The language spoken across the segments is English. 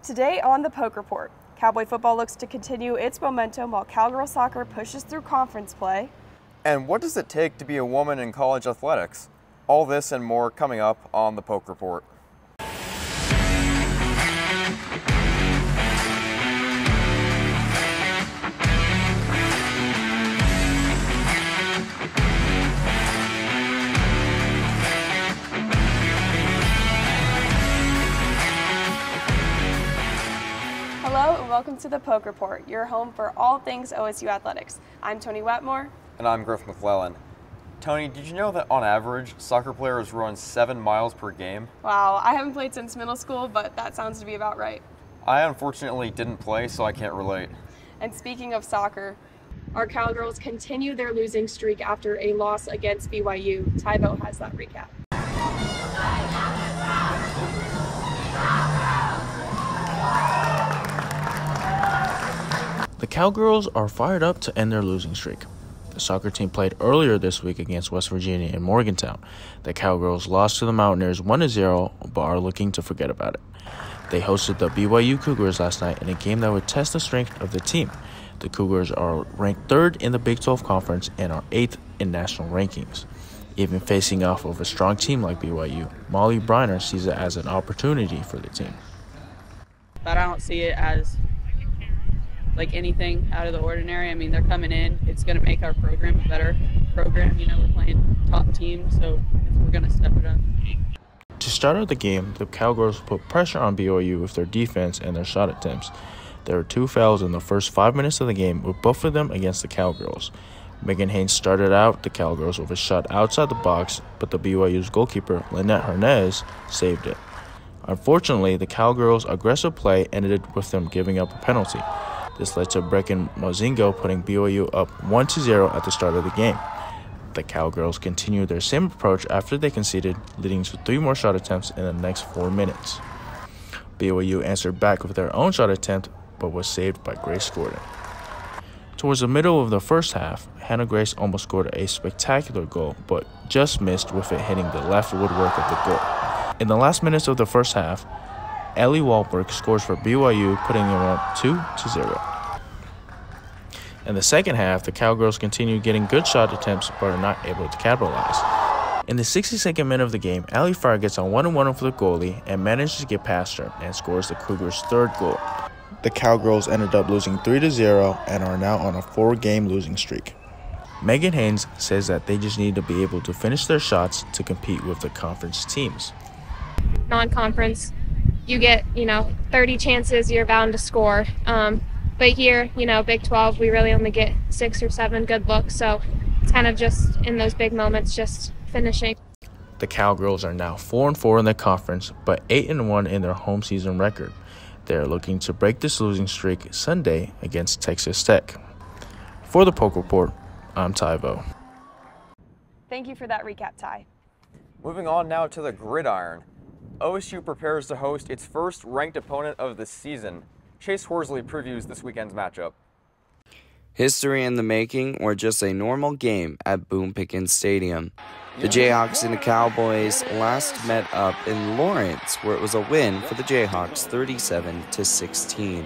Today on the Poke Report, Cowboy football looks to continue its momentum while Cowgirl Soccer pushes through conference play. And what does it take to be a woman in college athletics? All this and more coming up on the Poke Report. Hello and welcome to the Poke Report, your home for all things OSU athletics. I'm Toni Wetmore. And I'm Griff McClellan. Toni, did you know that on average, soccer players run 7 miles per game? Wow, I haven't played since middle school, but that sounds to be about right. I unfortunately didn't play, so I can't relate. And speaking of soccer, our Cowgirls continue their losing streak after a loss against BYU. Tybo has that recap. The Cowgirls are fired up to end their losing streak. The soccer team played earlier this week against West Virginia in Morgantown. The Cowgirls lost to the Mountaineers 1-0, but are looking to forget about it. They hosted the BYU Cougars last night in a game that would test the strength of the team. The Cougars are ranked 3rd in the Big 12 Conference and are 8th in national rankings. Even facing off of a strong team like BYU, Molly Briner sees it as an opportunity for the team. But I don't see it as like anything out of the ordinary. I mean, they're coming in. It's going to make our program a better program. You know, we're playing top team, so we're going to step it up. To start out the game, the Cowgirls put pressure on BYU with their defense and their shot attempts. There were 2 fouls in the first 5 minutes of the game, with both of them against the Cowgirls. Megan Haynes started out the Cowgirls with a shot outside the box, but the BYU's goalkeeper, Lynette Hernandez, saved it. Unfortunately, the Cowgirls' aggressive play ended with them giving up a penalty. This led to Brecken Mozingo putting BYU up 1-0 at the start of the game. The Cowgirls continued their same approach after they conceded, leading to 3 more shot attempts in the next 4 minutes. BYU answered back with their own shot attempt, but was saved by Grace Gordon. Towards the middle of the first half, Hannah Grace almost scored a spectacular goal, but just missed with it hitting the left woodwork of the goal. In the last minutes of the first half, Ellie Wahlberg scores for BYU, putting them up 2-0. In the second half, the Cowgirls continued getting good shot attempts but are not able to capitalize. In the 62nd minute of the game, Allie Farr gets on 1-1 with the goalie and manages to get past her and scores the Cougars' 3rd goal. The Cowgirls ended up losing 3-0 and are now on a 4-game losing streak. Megan Haynes says that they just need to be able to finish their shots to compete with the conference teams. Non-conference, you get, 30 chances, you're bound to score. But here, Big 12, we really only get 6 or 7 good looks. So it's kind of just in those big moments, just finishing. The Cowgirls are now 4-4 in the conference, but 8-1 in their home season record. They are looking to break this losing streak Sunday against Texas Tech. For the Poke Report, I'm Tybo. Thank you for that recap, Ty. Moving on now to the gridiron. OSU prepares to host its first ranked opponent of the season. Chase Horsley previews this weekend's matchup. History in the making, or just a normal game at Boone Pickens Stadium. The Jayhawks and the Cowboys last met up in Lawrence, where it was a win for the Jayhawks 37-16.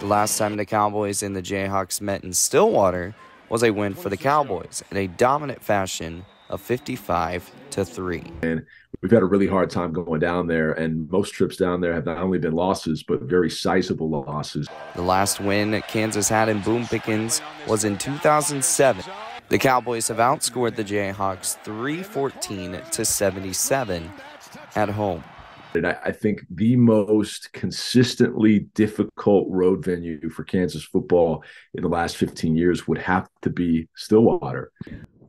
The last time the Cowboys and the Jayhawks met in Stillwater was a win for the Cowboys in a dominant fashion of 55-3. And we've had a really hard time going down there, and most trips down there have not only been losses, but very sizable losses. The last win that Kansas had in Boone Pickens was in 2007. The Cowboys have outscored the Jayhawks 314-77 at home. And I think the most consistently difficult road venue for Kansas football in the last 15 years would have to be Stillwater.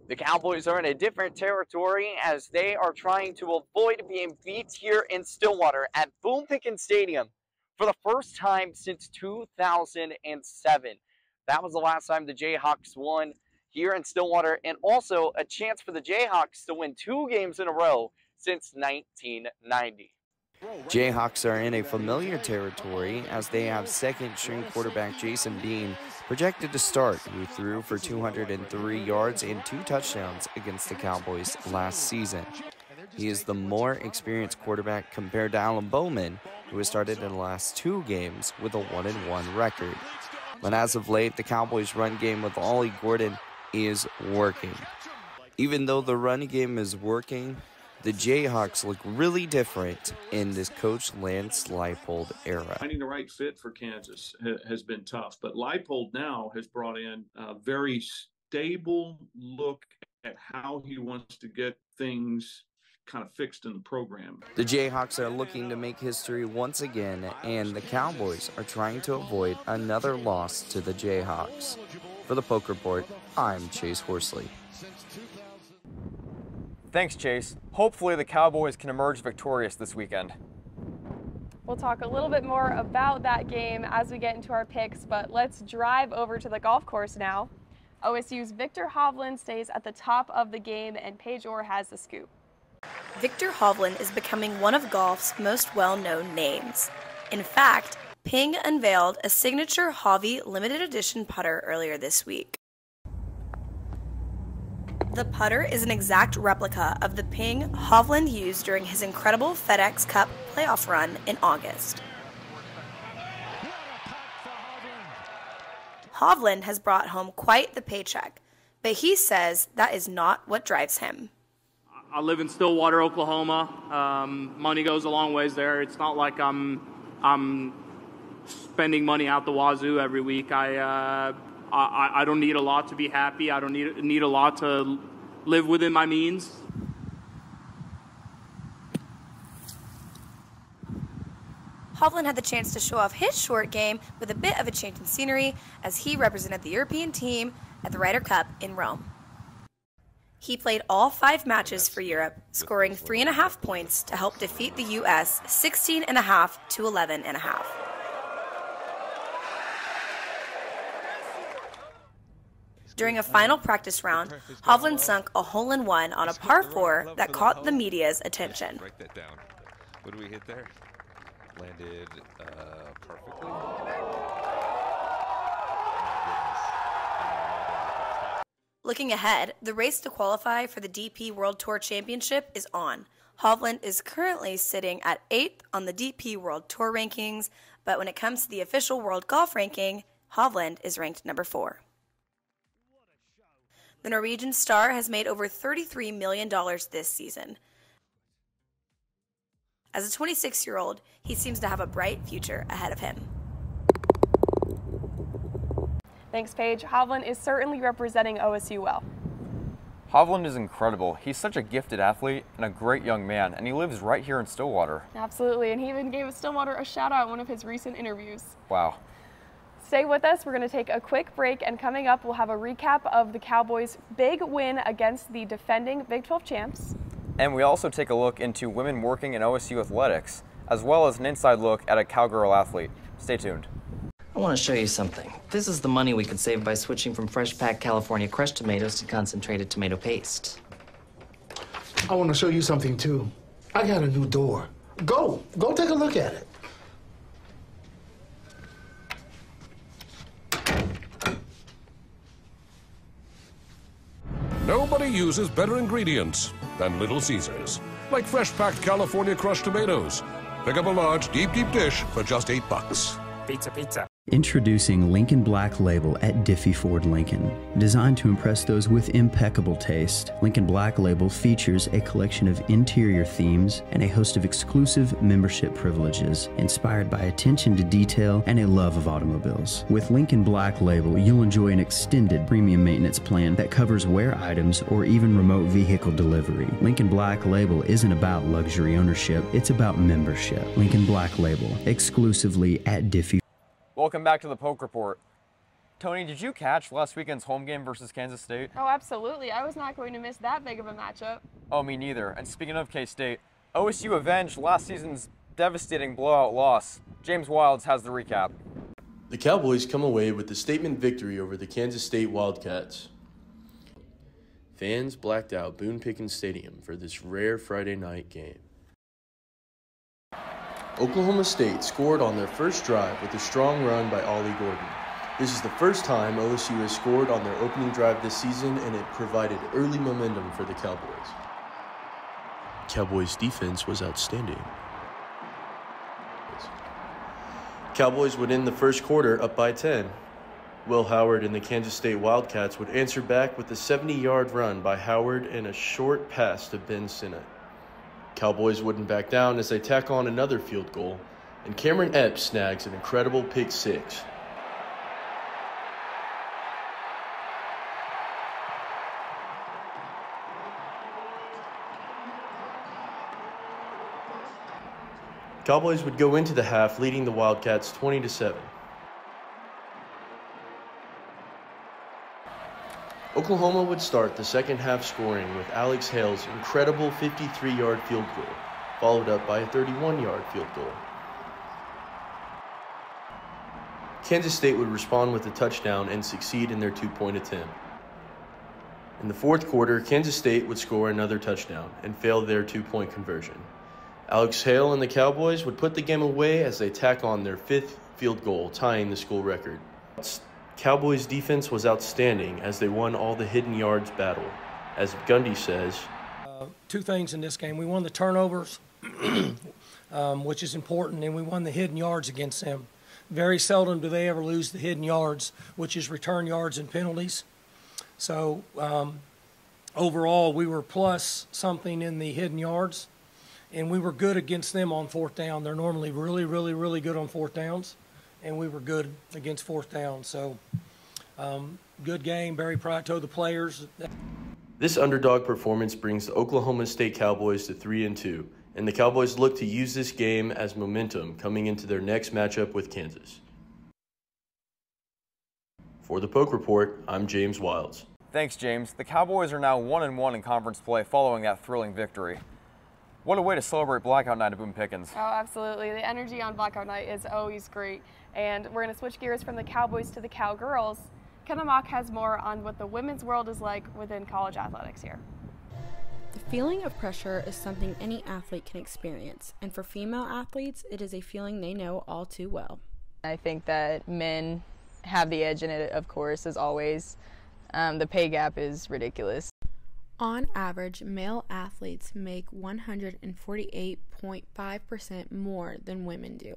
The Cowboys are in a different territory as they are trying to avoid being beat here in Stillwater at Boone Pickens Stadium for the first time since 2007. That was the last time the Jayhawks won here in Stillwater, and also a chance for the Jayhawks to win 2 games in a row since 1990. Jayhawks are in a familiar territory as they have second-string quarterback Jason Bean projected to start, who threw for 203 yards and 2 touchdowns against the Cowboys last season. He is the more experienced quarterback compared to Alan Bowman, who has started in the last 2 games with a 1-1 record. But as of late, the Cowboys' run game with Ollie Gordon is working. Even though the run game is working, the Jayhawks look really different in this Coach Lance Leipold era. Finding the right fit for Kansas has been tough, but Leipold now has brought in a very stable look at how he wants to get things kind of fixed in the program. The Jayhawks are looking to make history once again, and the Cowboys are trying to avoid another loss to the Jayhawks. For the Poke Report, I'm Chase Horsley. Thanks, Chase. Hopefully the Cowboys can emerge victorious this weekend. We'll talk a little bit more about that game as we get into our picks, but let's drive over to the golf course now. OSU's Victor Hovland stays at the top of the game, and Paige Orr has the scoop. Victor Hovland is becoming one of golf's most well-known names. In fact, Ping unveiled a signature Hovy limited edition putter earlier this week. The putter is an exact replica of the Ping Hovland used during his incredible FedEx Cup playoff run in August. Hovland has brought home quite the paycheck, but he says that is not what drives him. I live in Stillwater, Oklahoma. Money goes a long ways there. It's not like I'm spending money out the wazoo every week. I don't need a lot to be happy. I don't need a lot to live within my means. Hovland had the chance to show off his short game with a bit of a change in scenery as he represented the European team at the Ryder Cup in Rome. He played all 5 matches for Europe, scoring 3.5 points to help defeat the U.S. 16.5 to 11.5. During a final practice round, Hovland sunk a hole-in-one on a par 4 that caught the media's attention. Break that down. What do we hit there? Landed perfectly. Looking ahead, the race to qualify for the DP World Tour Championship is on. Hovland is currently sitting at 8th on the DP World Tour rankings, but when it comes to the official World Golf ranking, Hovland is ranked number 4. The Norwegian star has made over $33 million this season. As a 26-year-old, he seems to have a bright future ahead of him. Thanks, Paige. Hovland is certainly representing OSU well. Hovland is incredible. He's such a gifted athlete and a great young man, and he lives right here in Stillwater. Absolutely, and he even gave Stillwater a shout-out in one of his recent interviews. Wow. Stay with us. We're going to take a quick break, and coming up, we'll have a recap of the Cowboys' big win against the defending Big 12 champs. And we also take a look into women working in OSU athletics, as well as an inside look at a Cowgirl athlete. Stay tuned. I want to show you something. This is the money we could save by switching from fresh packed California crushed tomatoes to concentrated tomato paste. I want to show you something too. I got a new door. Go take a look at it. Nobody uses better ingredients than Little Caesars, like fresh-packed California crushed tomatoes. Pick up a large, deep dish for just $8. Pizza, pizza. Introducing Lincoln Black Label at Diffie Ford Lincoln. Designed to impress those with impeccable taste, Lincoln Black Label features a collection of interior themes and a host of exclusive membership privileges inspired by attention to detail and a love of automobiles. With Lincoln Black Label, you'll enjoy an extended premium maintenance plan that covers wear items or even remote vehicle delivery. Lincoln Black Label isn't about luxury ownership, it's about membership. Lincoln Black Label, exclusively at Diffie. Welcome back to the Poke Report. Toni, did you catch last weekend's home game versus Kansas State? Oh, absolutely. I was not going to miss that big of a matchup. Oh, me neither. And speaking of K-State, OSU avenged last season's devastating blowout loss. James Wilds has the recap. The Cowboys come away with a statement victory over the Kansas State Wildcats. Fans blacked out Boone Pickens Stadium for this rare Friday night game. Oklahoma State scored on their first drive with a strong run by Ollie Gordon. This is the first time OSU has scored on their opening drive this season, and it provided early momentum for the Cowboys. Cowboys' defense was outstanding. Cowboys would end the first quarter up by 10. Will Howard and the Kansas State Wildcats would answer back with a 70-yard run by Howard and a short pass to Ben Sinnott. Cowboys wouldn't back down as they tack on another field goal, and Cameron Epps snags an incredible pick six. Cowboys would go into the half leading the Wildcats 20-7. Oklahoma would start the second half scoring with Alex Hale's incredible 53-yard field goal, followed up by a 31-yard field goal. Kansas State would respond with a touchdown and succeed in their two-point attempt. In the fourth quarter, Kansas State would score another touchdown and fail their two-point conversion. Alex Hale and the Cowboys would put the game away as they tack on their fifth field goal, tying the school record. Cowboys' defense was outstanding as they won all the hidden yards battle. As Gundy says, two things in this game. We won the turnovers, which is important, and we won the hidden yards against them. Very seldom do they ever lose the hidden yards, which is return yards and penalties. So overall, we were plus something in the hidden yards, and we were good against them on fourth down. They're normally really good on fourth downs, and we were good against fourth down. So good game, very proud to the players. This underdog performance brings the Oklahoma State Cowboys to 3-2, and the Cowboys look to use this game as momentum coming into their next matchup with Kansas. For the Poke Report, I'm James Wilds. Thanks, James. The Cowboys are now 1-1 in conference play following that thrilling victory. What a way to celebrate Blackout Night at Boone Pickens. Oh, absolutely. The energy on Blackout Night is always great. And we're going to switch gears from the Cowboys to the Cowgirls. Kenna Mock has more on what the women's world is like within college athletics here. The feeling of pressure is something any athlete can experience, and for female athletes, it is a feeling they know all too well. I think that men have the edge in it, of course, as always. The pay gap is ridiculous. On average, male athletes make 148.5% more than women do.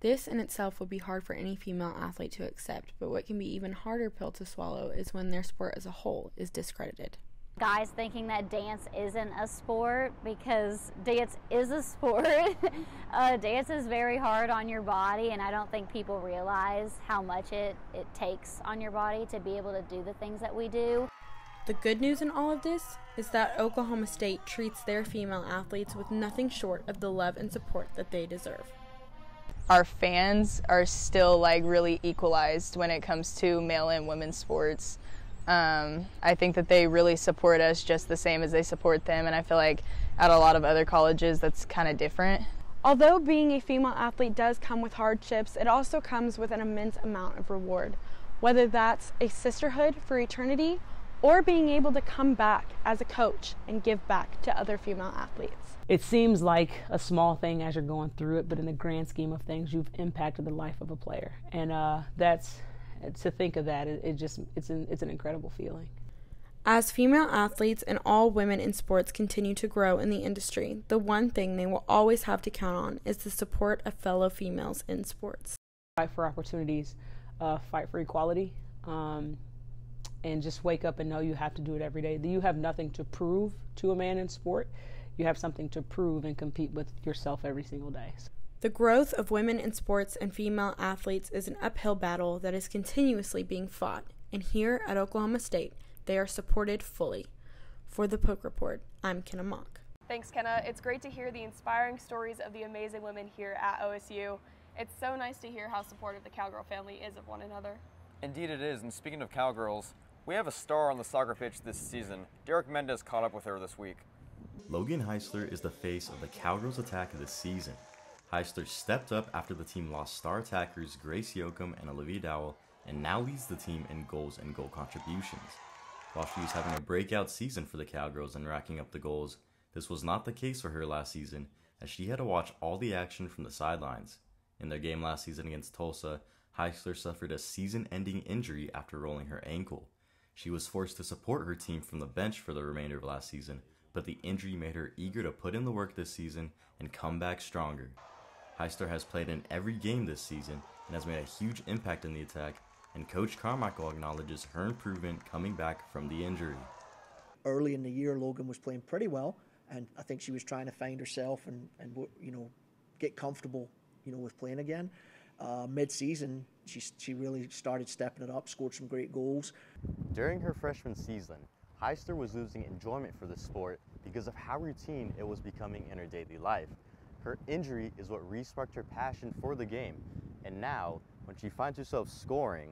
This in itself would be hard for any female athlete to accept, but what can be even harder pill to swallow is when their sport as a whole is discredited. Guys thinking that dance isn't a sport, because dance is a sport. Dance is very hard on your body, and I don't think people realize how much it takes on your body to be able to do the things that we do. The good news in all of this is that Oklahoma State treats their female athletes with nothing short of the love and support that they deserve. Our fans are still really equalized when it comes to male and women's sports. I think that they really support us just the same as they support them, and I feel like at a lot of other colleges that's kind of different. Although being a female athlete does come with hardships, it also comes with an immense amount of reward, whether that's a sisterhood for eternity or being able to come back as a coach and give back to other female athletes. It seems like a small thing as you're going through it, but in the grand scheme of things, you've impacted the life of a player. And to think of that, it's an incredible feeling. As female athletes and all women in sports continue to grow in the industry, the one thing they will always have to count on is the support of fellow females in sports. Fight for opportunities, fight for equality, and just wake up and know you have to do it every day. You have nothing to prove to a man in sport. You have something to prove and compete with yourself every single day. The growth of women in sports and female athletes is an uphill battle that is continuously being fought, and here at Oklahoma State, they are supported fully. For the Poke Report, I'm Kenna Mock. Thanks, Kenna. It's great to hear the inspiring stories of the amazing women here at OSU. It's so nice to hear how supportive the Cowgirl family is of one another. Indeed it is, and speaking of Cowgirls, we have a star on the soccer pitch this season. Derek Mendez caught up with her this week. Logan Heisler is the face of the Cowgirls attack of the season. Heisler stepped up after the team lost star attackers Grace Yoakum and Olivia Dowell, and now leads the team in goals and goal contributions. While she was having a breakout season for the Cowgirls and racking up the goals, this was not the case for her last season, as she had to watch all the action from the sidelines. In their game last season against Tulsa, Heisler suffered a season-ending injury after rolling her ankle. She was forced to support her team from the bench for the remainder of last season, but the injury made her eager to put in the work this season and come back stronger. Heisler has played in every game this season and has made a huge impact in the attack, and Coach Carmichael acknowledges her improvement coming back from the injury. Early in the year, Logan was playing pretty well, and I think she was trying to find herself and get comfortable, with playing again. Mid-season, she really started stepping it up, scored some great goals. During her freshman season, Heisler was losing enjoyment for the sport because of how routine it was becoming in her daily life. Her injury is what re-sparked her passion for the game, and now, when she finds herself scoring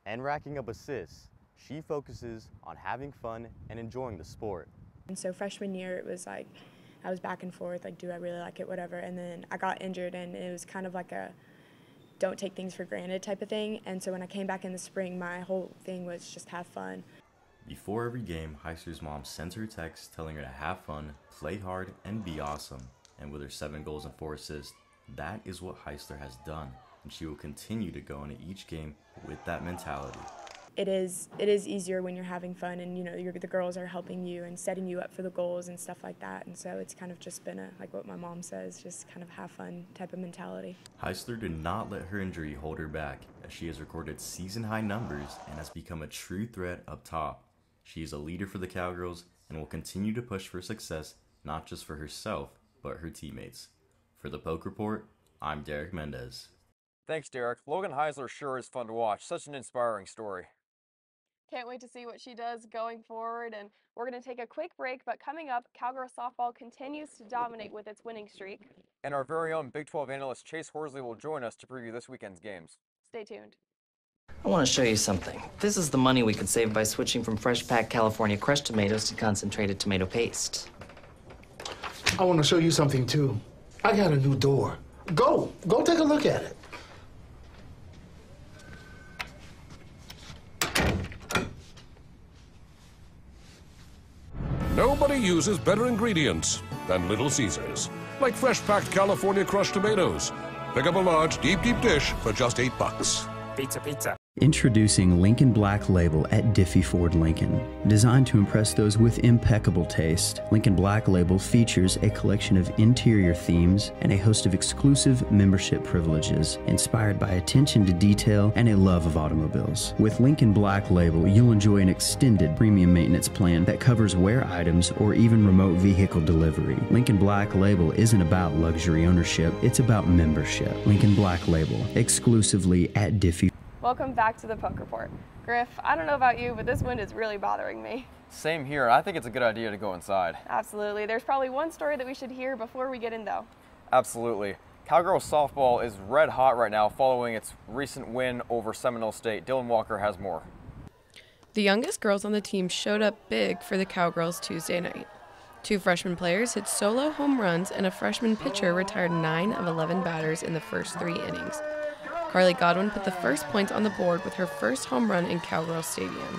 and racking up assists, she focuses on having fun and enjoying the sport. And so freshman year, it was like, I was back and forth, like, do I really like it, whatever. And then I got injured, and it was kind of like a don't take things for granted type of thing. And so when I came back in the spring, my whole thing was just have fun. Before every game, Heisler's mom sends her a text telling her to have fun, play hard, and be awesome. And with her 7 goals and 4 assists, that is what Heisler has done, and she will continue to go into each game with that mentality. It is easier when you're having fun, and the girls are helping you and setting you up for the goals and stuff like that. And so it's kind of just been like what my mom says, just kind of have fun type of mentality. Heisler did not let her injury hold her back, as she has recorded season-high numbers and has become a true threat up top. She is a leader for the Cowgirls and will continue to push for success, not just for herself, but her teammates. For the Poke Report, I'm Derek Mendez. Thanks, Derek. Logan Heisler sure is fun to watch. Such an inspiring story. Can't wait to see what she does going forward, and we're going to take a quick break, but coming up, Cowgirl softball continues to dominate with its winning streak. And our very own Big 12 analyst Chase Horsley will join us to preview this weekend's games. Stay tuned. I want to show you something. This is the money we could save by switching from fresh packed California crushed tomatoes to concentrated tomato paste. I want to show you something too. I got a new door. Go take a look at it. Nobody uses better ingredients than Little Caesars, like fresh packed California crushed tomatoes. Pick up a large deep dish for just $8. Pizza. Introducing Lincoln Black Label at Diffie Ford Lincoln. Designed to impress those with impeccable taste, Lincoln Black Label features a collection of interior themes and a host of exclusive membership privileges, inspired by attention to detail and a love of automobiles. With Lincoln Black Label, you'll enjoy an extended premium maintenance plan that covers wear items or even remote vehicle delivery. Lincoln Black Label isn't about luxury ownership, it's about membership. Lincoln Black Label, exclusively at Diffie. Welcome back to the Poke Report. Griff, I don't know about you, but this wind is really bothering me. Same here. I think it's a good idea to go inside. Absolutely. There's probably one story that we should hear before we get in, though. Absolutely. Cowgirl softball is red hot right now following its recent win over Seminole State. Dylan Walker has more. The youngest girls on the team showed up big for the Cowgirls Tuesday night. 2 freshman players hit solo home runs, and a freshman pitcher retired 9 of 11 batters in the first 3 innings. Carly Godwin put the first points on the board with her first home run in Cowgirl Stadium.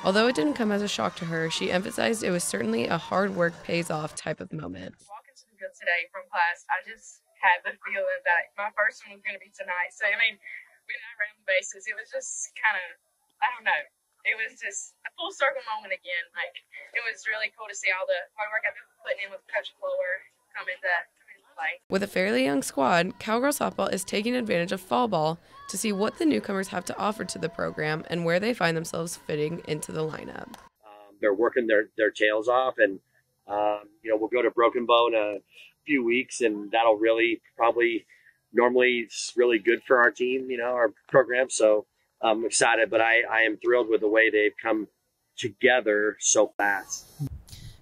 Although it didn't come as a shock to her, she emphasized it was certainly a hard work pays off type of moment. Walking to the field today from class, I just had the feeling that my first one was going to be tonight. So, I mean, when I ran the bases, it was just kind of, I don't know, it was just a full circle moment again. Like, it was really cool to see all the hard work I've been putting in with Coach Flower come into play. With a fairly young squad, Cowgirl softball is taking advantage of fall ball to see what the newcomers have to offer to the program and where they find themselves fitting into the lineup. They're working their tails off, and we'll go to Broken Bow in a few weeks, and that'll really normally it's really good for our team, our program. So I'm excited, but I am thrilled with the way they've come together so fast.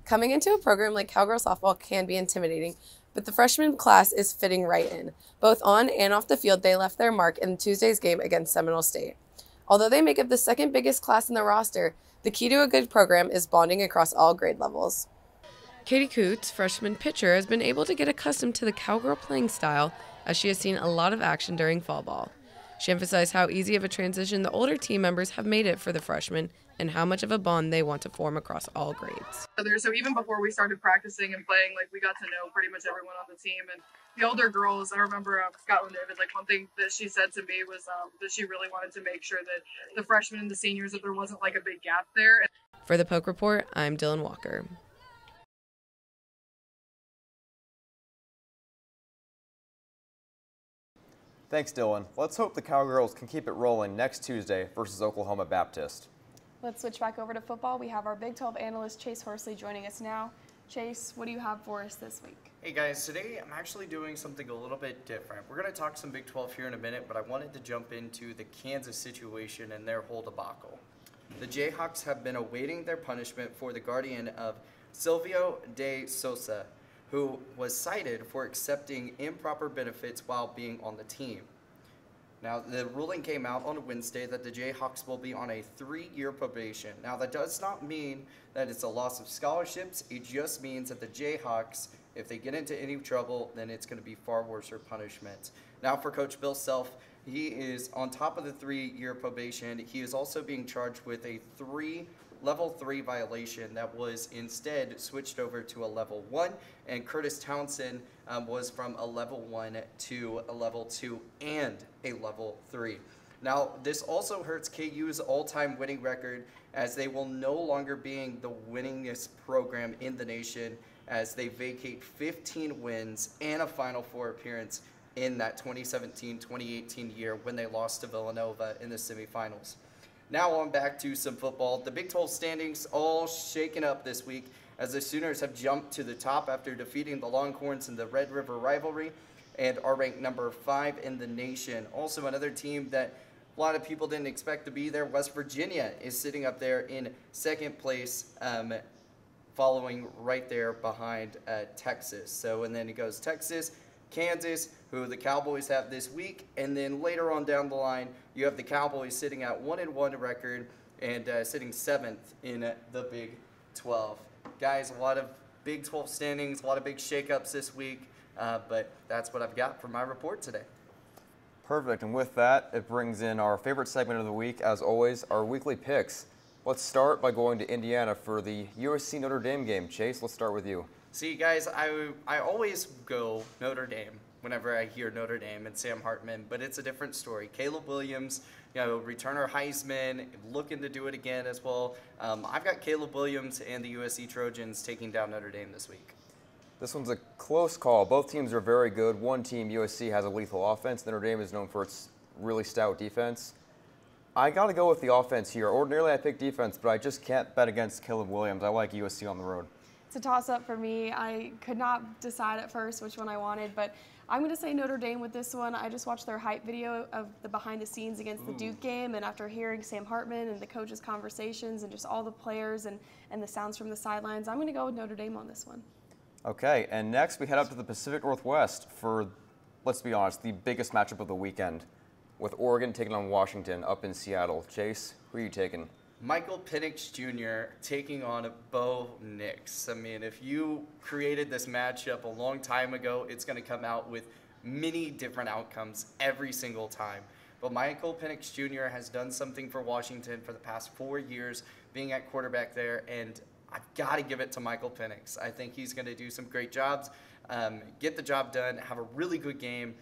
Coming into a program like Cowgirl softball can be intimidating, but the freshman class is fitting right in. Both on and off the field, they left their mark in Tuesday's game against Seminole State. Although they make up the second biggest class in the roster, the key to a good program is bonding across all grade levels. Katie Coots, freshman pitcher, has been able to get accustomed to the Cowgirl playing style as she has seen a lot of action during fall ball. She emphasized how easy of a transition the older team members have made it for the freshmen and how much of a bond they want to form across all grades. So even before we started practicing and playing, we got to know pretty much everyone on the team. And the older girls, I remember Scotland David, one thing that she said to me was that she really wanted to make sure that the freshmen and the seniors, that there wasn't a big gap there. For the Poke Report, I'm Dylan Walker. Thanks, Dylan. Let's hope the Cowgirls can keep it rolling next Tuesday versus Oklahoma Baptist. Let's switch back over to football. We have our Big 12 analyst Chase Horsley joining us now. Chase, what do you have for us this week? Hey guys, today I'm actually doing something a little bit different. We're going to talk some Big 12 here in a minute, but I wanted to jump into the Kansas situation and their whole debacle. The Jayhawks have been awaiting their punishment for the guardian of Silvio de Sousa, who was cited for accepting improper benefits while being on the team. Now, the ruling came out on Wednesday that the Jayhawks will be on a 3-year probation. Now, that does not mean that it's a loss of scholarships. It just means that the Jayhawks, if they get into any trouble, then it's going to be far worse punishment. Now, for Coach Bill Self, he is on top of the 3-year probation. He is also being charged with a level 3 violation that was instead switched over to a level 1, and Curtis Townsend was from a level 1 to a level 2 and a level 3. Now, this also hurts KU's all-time winning record, as they will no longer be the winningest program in the nation, as they vacate 15 wins and a Final Four appearance in that 2017-2018 year when they lost to Villanova in the semifinals. Now on back to some football. The Big 12 standings all shaken up this week as the Sooners have jumped to the top after defeating the Longhorns in the Red River rivalry and are ranked number 5 in the nation. Also, another team that a lot of people didn't expect to be there, West Virginia, is sitting up there in second place, following right there behind Texas. So, and then it goes Texas, Kansas, who the Cowboys have this week, and then later on down the line, you have the Cowboys sitting at 1-1 record and sitting 7th in the Big 12. Guys, a lot of Big 12 standings, a lot of big shakeups this week, but that's what I've got for my report today. Perfect, and with that, it brings in our favorite segment of the week, as always, our weekly picks. Let's start by going to Indiana for the USC Notre Dame game. Chase, let's start with you. See, guys, I always go Notre Dame whenever I hear Notre Dame and Sam Hartman, but it's a different story. Caleb Williams, returner Heisman, looking to do it again as well. I've got Caleb Williams and the USC Trojans taking down Notre Dame this week. This one's a close call. Both teams are very good. One team, USC, has a lethal offense. Notre Dame is known for its really stout defense. I got to go with the offense here. Ordinarily, I pick defense, but I just can't bet against Caleb Williams. I like USC on the road. It's a toss-up for me. I could not decide at first which one I wanted, but I'm going to say Notre Dame with this one. I just watched their hype video of the behind-the-scenes against the Duke game, and after hearing Sam Hartman and the coaches' conversations and just all the players and the sounds from the sidelines, I'm going to go with Notre Dame on this one. Okay, and next we head up to the Pacific Northwest for, let's be honest, the biggest matchup of the weekend, with Oregon taking on Washington up in Seattle. Chase, who are you taking? Michael Penix Jr. taking on Bo Nix. I mean, if you created this matchup a long time ago, it's going to come out with many different outcomes every single time. But Michael Penix Jr. has done something for Washington for the past 4 years, being at quarterback there, and I've got to give it to Michael Penix. I think he's going to do some great jobs, get the job done, have a really good game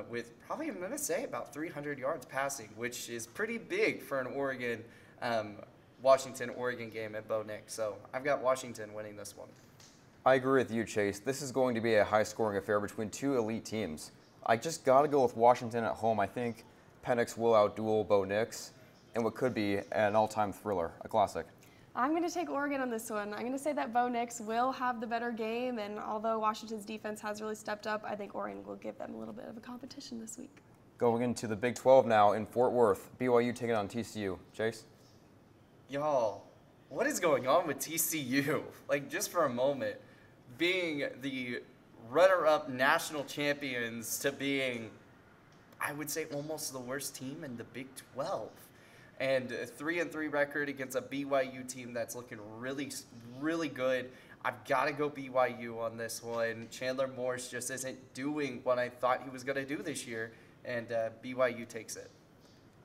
with probably, I'm going to say, about 300 yards passing, which is pretty big for an Washington-Oregon game at Bo Nix. So I've got Washington winning this one. I agree with you, Chase. This is going to be a high-scoring affair between two elite teams. I just got to go with Washington at home. I think Penix will outduel Bo Nix in what could be an all-time thriller, a classic. I'm going to take Oregon on this one. I'm going to say that Bo Nix will have the better game, and although Washington's defense has really stepped up, I think Oregon will give them a little bit of a competition this week. Going into the Big 12 now in Fort Worth, BYU taking on TCU. Chase? Y'all, what is going on with TCU? Like, just for a moment, being the runner-up national champions to being, I would say, almost the worst team in the Big 12. And a 3-3 record against a BYU team that's looking really, really good. I've got to go BYU on this one. Chandler Morris just isn't doing what I thought he was going to do this year, and BYU takes it.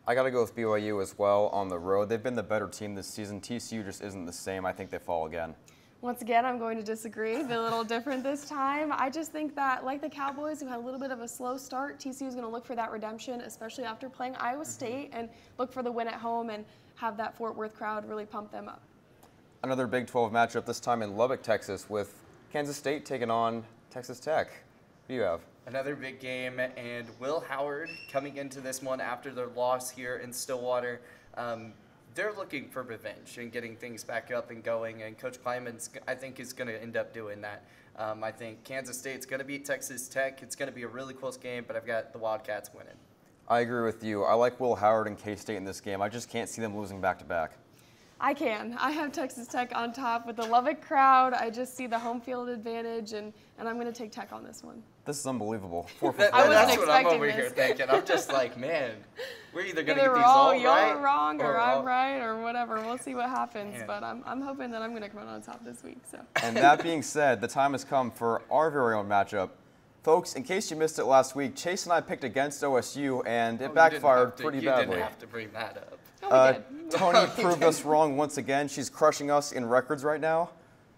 I got to go with BYU as well on the road. They've been the better team this season. TCU just isn't the same. I think they fall again. Once again, I'm going to disagree. Be a little different this time. I just think that, like the Cowboys, who had a little bit of a slow start, TCU is going to look for that redemption, especially after playing Iowa State, and look for the win at home and have that Fort Worth crowd really pump them up. Another Big 12 matchup, this time in Lubbock, Texas, with Kansas State taking on Texas Tech. Who do you have? Another big game, and Will Howard coming into this one after their loss here in Stillwater. They're looking for revenge and getting things back up and going, and Coach Kleiman, I think, is going to end up doing that. I think Kansas State's going to beat Texas Tech. It's going to be a really close game, but I've got the Wildcats winning. I agree with you. I like Will Howard and K-State in this game. I just can't see them losing back-to-back. I can. I have Texas Tech on top with the Lubbock crowd. I just see the home field advantage, and I'm going to take Tech on this one. This is unbelievable. 4 for 4. That's what I'm over here thinking. I'm just like, man, we're either going to get these all right, you're wrong, or I'm right, or whatever. We'll see what happens. Man. But I'm hoping that I'm going to come out on top this week. So. And that being said, the time has come for our very own matchup. Folks, in case you missed it last week, Chase and I picked against OSU, and it backfired pretty badly. You didn't have to bring that up. Toni proved us wrong once again. She's crushing us in records right now.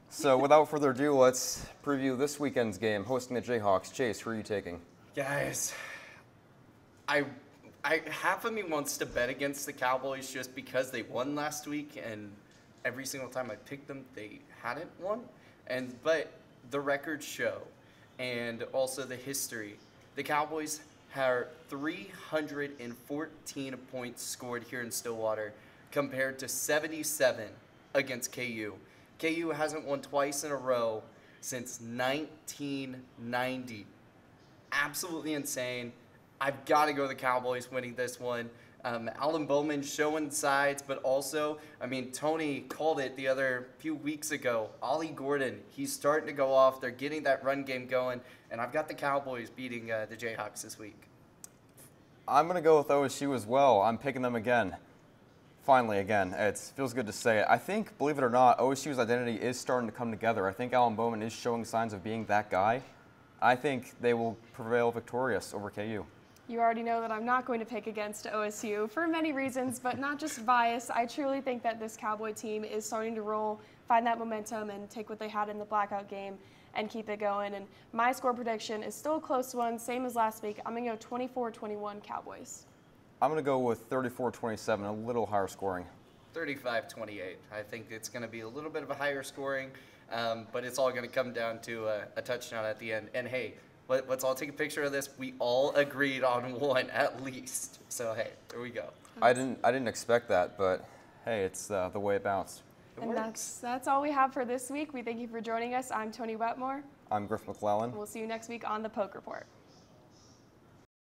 So without further ado, let's preview this weekend's game, hosting the Jayhawks. Chase, who are you taking? Guys, I half of me wants to bet against the Cowboys just because they won last week, and every single time I picked them, they hadn't won. But the records show, and also the history, the Cowboys have 314 points scored here in Stillwater compared to 77 against KU. KU hasn't won twice in a row since 1990. Absolutely insane. I've got to go the Cowboys winning this one. Alan Bowman showing sides, but also, I mean, Toni called it the other few weeks ago. Ollie Gordon, he's starting to go off. They're getting that run game going, and I've got the Cowboys beating the Jayhawks this week. I'm going to go with OSU as well. I'm picking them again. Finally, again. It feels good to say it. I think, believe it or not, OSU's identity is starting to come together. I think Alan Bowman is showing signs of being that guy. I think they will prevail victorious over KU. You already know that I'm not going to pick against OSU for many reasons, but not just bias. I truly think that this Cowboy team is starting to roll, find that momentum, and take what they had in the blackout game and keep it going. And my score prediction is still a close one, same as last week. I'm going to go 24-21 Cowboys. I'm going to go with 34-27, a little higher scoring. 35-28. I think it's going to be a little bit of a higher scoring, but it's all going to come down to a touchdown at the end. And hey, let's all take a picture of this. We all agreed on one at least. So hey, there we go. I didn't expect that, but hey, it's the way it bounced. And that's all we have for this week. We thank you for joining us. I'm Toni Wetmore. I'm Griff McClellan. We'll see you next week on the Poke Report.